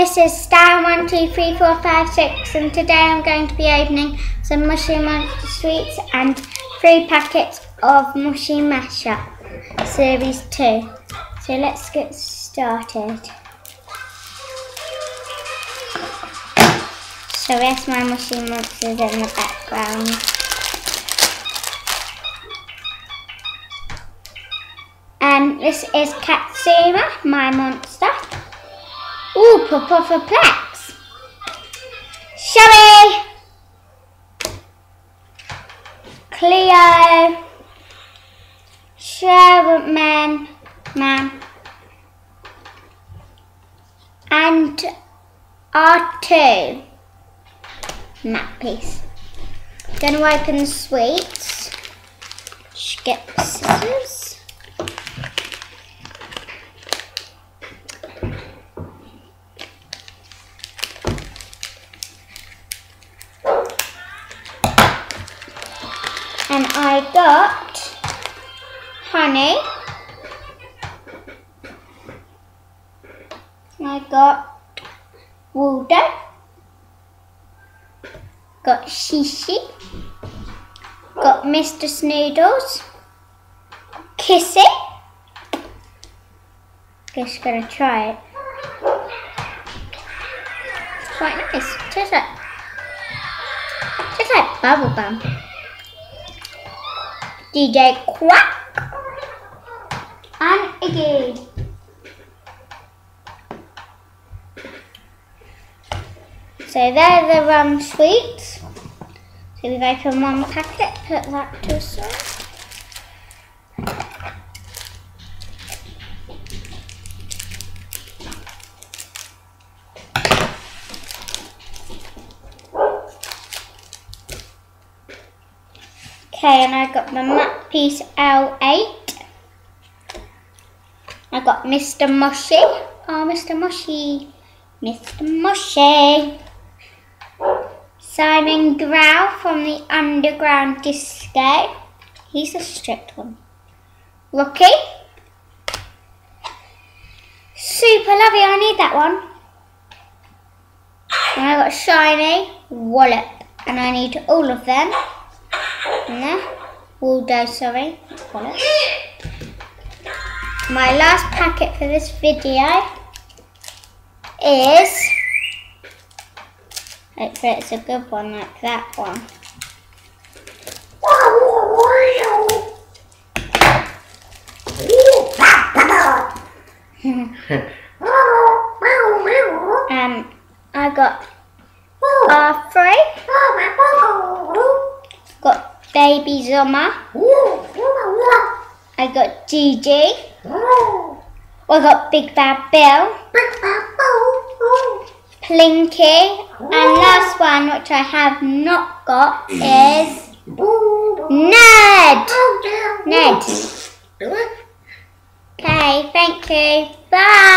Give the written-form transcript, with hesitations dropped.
this is Star 1, 2, 3, 4, 5, 6, and today I'm going to be opening some Moshi Monster sweets and 3 packets of Moshi Mashup Series 2. So let's get started. So there's my Moshi Monsters in the background. And this is Katsuma, my monster. Ooh, Papa for Plex. Shelly. Cleo. Sherman. And R2. That piece. Gonna open the sweets. Just get the scissors. And I got honey. I got Waldo. Got Shishi. Got Mr. Snoodles. Kissy. Just gonna try it. It's quite nice. Just like bubblegum. DJ Quack and Iggy. So they're the sweets. So we've opened one packet, put that to the side. Okay, and I got the matte piece L8. I got Mr. Moshi. Oh, Mr. Moshi. Mr. Moshi. Simon Grau from the Underground Disco. He's a strict one. Rocky. Super lovely, I need that one. And I got Shiny, Wallop. And I need all of them. In there. Waldo, sorry. Wallop. My last packet for this video is, hopefully it's a good one like that one. I got R3. Got Baby Zoma. I got Gigi. I got Big Bad Bill. Plinky. And last one, which I have not got, is Ned. Okay, thank you. Bye.